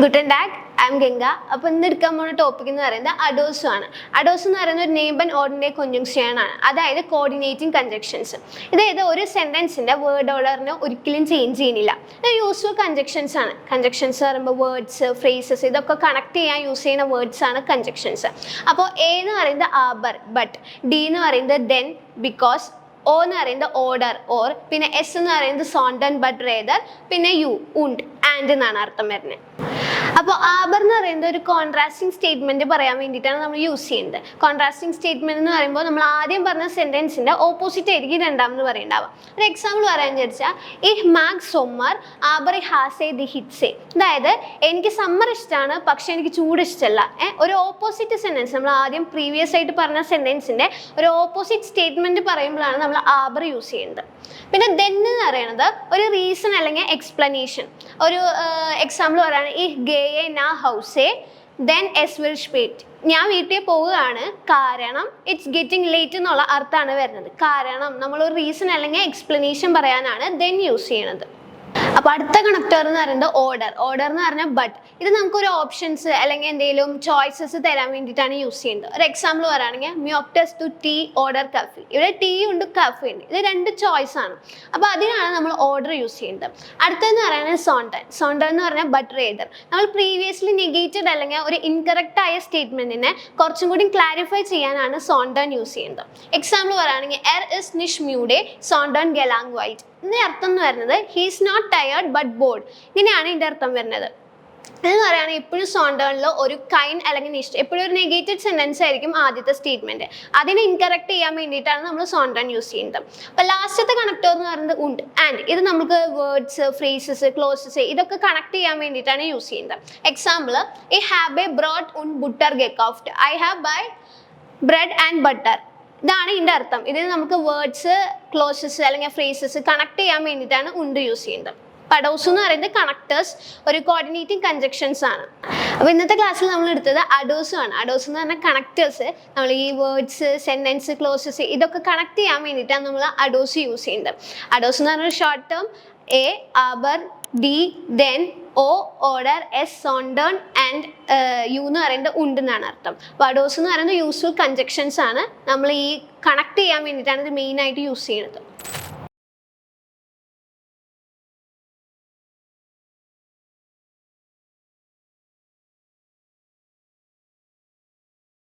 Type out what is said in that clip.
Guten Tag, I am Ganga. അപ്പോൾ ഇന്ന് എടുക്കാൻ പോകുന്ന ടോപ്പിക് എന്ന് പറയുന്നത് അഡോസം ആണ്. അഡോസം എന്ന് പറയുന്നത് ഒരു നെയിം ആൻഡ് ഓർഡിനറി കൺജങ്ഷൻ ആണ്. അതായത് കോർഡിനേറ്റിംഗ് കൺജങ്ഷൻസ്. ഇതായത് ഒരു സെന്റൻസിന്റെ വേർഡ് ഓർഡറിനെ ഒരിക്കലും ചേഞ്ച് ചെയ്യുന്നില്ല. ഇത് യൂസ്ഫുൾ കൺജങ്ഷൻസ് ആണ്. കൺജങ്ഷൻസ് പറയുമ്പോൾ വേർഡ്സ്, ഫ്രേസസ് ഇതൊക്കെ കണക്ട് ചെയ്യാൻ യൂസ് ചെയ്യുന്ന വേർഡ്സ് ആണ് കൺജങ്ഷൻസ്. അപ്പോൾ എ എന്ന് പറയുന്നത് ആബർ, ബട്ട്, ഡി എന്ന് പറയുന്നത് ദെൻ, ബിക്കോസ്, ഒ എന്ന് പറയുന്നത് ഓർഡർ ഓർ, പിന്നെ എസ് എന്ന് പറയുന്നത് സോണ്ടൻ ബട്ട് റേദർ, പിന്നെ യു ഉണ്ട് ആൻഡ് എന്നാണ് അർത്ഥം വരുന്നത്. അപ്പോൾ ആബർ എന്ന് പറയുന്നത് ഒരു കോൺട്രാസ്റ്റിംഗ് സ്റ്റേറ്റ്മെന്റ് പറയാൻ വേണ്ടിയിട്ടാണ് നമ്മൾ യൂസ് ചെയ്യുന്നത്. കോൺട്രാസ്റ്റിംഗ് സ്റ്റേറ്റ്മെന്റ് എന്ന് പറയുമ്പോൾ നമ്മൾ ആദ്യം പറഞ്ഞ സെന്റൻസിന്റെ ഓപ്പോസിറ്റ് ആയിരിക്കും രണ്ടാമെന്ന് പറയേണ്ടാവുക. ഒരു എക്സാമ്പിൾ പറയാൻ വിചാരിച്ചാൽ ഇഹ് മാഗ് സൊമ്മർ ആബർ ഹാസെ ദി ഹിറ്റ്സെ, അതായത് എനിക്ക് സമ്മർ ഇഷ്ടമാണ് പക്ഷെ എനിക്ക് ചൂട് ഇഷ്ടമല്ല. ഒരു ഓപ്പോസിറ്റ് സെന്റൻസ്, നമ്മൾ ആദ്യം പ്രീവിയസ് ആയിട്ട് പറഞ്ഞ സെന്റൻസിന്റെ ഒരു ഓപ്പോസിറ്റ് സ്റ്റേറ്റ്മെന്റ് പറയുമ്പോഴാണ് നമ്മൾ ആബർ യൂസ് ചെയ്യുന്നത്. പിന്നെ ദെൻ എന്ന് പറയുന്നത് ഒരു റീസൺ അല്ലെങ്കിൽ എക്സ്പ്ലനേഷൻ. ഒരു എക്സാമ്പിൾ പറയുകയാണ് ഈ ഗേയെ നാ ഹൗസേ ദെൻ എസ് വിൽ സ്പീറ്റ്, ഞാൻ വീട്ടിൽ പോവുകയാണ് കാരണം ഇറ്റ്സ് ഗെറ്റിംഗ് ലേറ്റ് എന്നുള്ള അർത്ഥമാണ് വരുന്നത്. കാരണം നമ്മളൊരു റീസൺ അല്ലെങ്കിൽ എക്സ്പ്ലനേഷൻ പറയാനാണ് ദെൻ യൂസ് ചെയ്യണത്. അപ്പോൾ അടുത്ത കണക്ടർ എന്ന് പറയുന്നത് ഓർഡർ. ഓർഡർ എന്ന് പറഞ്ഞാൽ ബട്ട്. ഇത് നമുക്കൊരു ഓപ്ഷൻസ് അല്ലെങ്കിൽ എന്തെങ്കിലും ചോയ്സസ് തരാൻ വേണ്ടിയിട്ടാണ് യൂസ് ചെയ്യുന്നത്. ഒരു എക്സാമ്പിൾ പറയുകയാണെങ്കിൽ മ്യോക്ടസ് ടു ടീ ഓർഡർ കാഫി. ഇവിടെ ടീ ഉണ്ട് കാഫി ഉണ്ട്, ഇത് രണ്ട് ചോയ്സ് ആണ്. അപ്പോൾ അതിനാണ് നമ്മൾ ഓർഡർ യൂസ് ചെയ്യുന്നത്. അടുത്തതെന്ന് പറയുന്നത് സോണ്ടൻ. സോണ്ടൻ എന്ന് പറഞ്ഞാൽ ബട്ട് റേദർ. നമ്മൾ പ്രീവിയസ്ലി നെഗേറ്റഡ് അല്ലെങ്കിൽ ഒരു ഇൻകറക്റ്റ് ആയ സ്റ്റേറ്റ്മെന്റിനെ കുറച്ചും കൂടി ക്ലാരിഫൈ ചെയ്യാനാണ് സോണ്ടൻ യൂസ് ചെയ്യുന്നത്. എക്സാമ്പിൾ പറയുകയാണെങ്കിൽ എർ ഇസ് നിഷ് മ്യൂഡേ സോണ്ടൻ ഗെലാങ് വൈറ്റ്. ഇതിന്റെ അർത്ഥം എന്ന് പറയുന്നത് he's not tired but bored. ഇങ്ങനെയാണ് ഇതിന്റെ അർത്ഥം വരുന്നത്. എന്ന് പറയുകയാണെങ്കിൽ എപ്പോഴും സോണ്ടേണിൽ ഒരു കൈൻ അല്ലെങ്കിൽ നിഷ് എപ്പോഴും ഒരു നെഗറ്റീവ് സെന്റൻസ് ആയിരിക്കും ആദ്യത്തെ സ്റ്റേറ്റ്മെന്റ്. അതിനെ ഇൻകറക്റ്റ് ചെയ്യാൻ വേണ്ടിയിട്ടാണ് നമ്മൾ സോണ്ടൻ യൂസ് ചെയ്യുന്നത്. അപ്പോൾ ലാസ്റ്റത്തെ കണക്ടർ എന്ന് പറയുന്നത് ഉണ്ട് ആൻഡ്. ഇത് നമുക്ക് വേർഡ്സ്, ഫ്രേസസ്, ക്ലോസസ് ഇതൊക്കെ കണക്ട് ചെയ്യാൻ വേണ്ടിയിട്ടാണ് യൂസ് ചെയ്യുന്നത്. Example I have a bread and butter ഗെക്കോഫ്റ്റ്, I have by bread and butter. ഇതാണ് ഇതിൻ്റെ അർത്ഥം. ഇതിന് നമുക്ക് വേർഡ്സ്, ക്ലോസസ് അല്ലെങ്കിൽ ഫ്രേസസ് കണക്ട് ചെയ്യാൻ വേണ്ടിയിട്ടാണ് ഉണ്ട് യൂസ് ചെയ്യുന്നത്. അഡോസ് എന്ന് പറയുന്നത് കണക്ടേഴ്സ്, ഒരു കോർഡിനേറ്റിംഗ് കൺജങ്ഷൻസ് ആണ്. അപ്പോൾ ഇന്നത്തെ ക്ലാസ്സിൽ നമ്മൾ എടുത്തത് അഡോസും ആണ്. അഡോസ് എന്ന് പറഞ്ഞാൽ കണക്ടേഴ്സ്. നമ്മൾ ഈ വേർഡ്സ്, സെന്റൻസ്, ക്ലോസസ് ഇതൊക്കെ കണക്ട് ചെയ്യാൻ വേണ്ടിയിട്ടാണ് നമ്മൾ അഡോസ് യൂസ് ചെയ്യുന്നത്. അഡോസ് എന്ന് പറഞ്ഞാൽ short term A after, D then, O order, S സോണ്ടേൺ ആൻഡ് യു എന്ന് പറയുന്നത് ഉണ്ട് എന്നാണ് അർത്ഥം. അപ്പോൾ അഡോസ് എന്ന് പറയുന്നത് യൂസ്ഫുൾ കൺജങ്ഷൻസ് ആണ്. നമ്മൾ ഈ കണക്ട് ചെയ്യാൻ വേണ്ടിയിട്ടാണ് ഇത് മെയിൻ ആയിട്ട് യൂസ് ചെയ്യുന്നത്.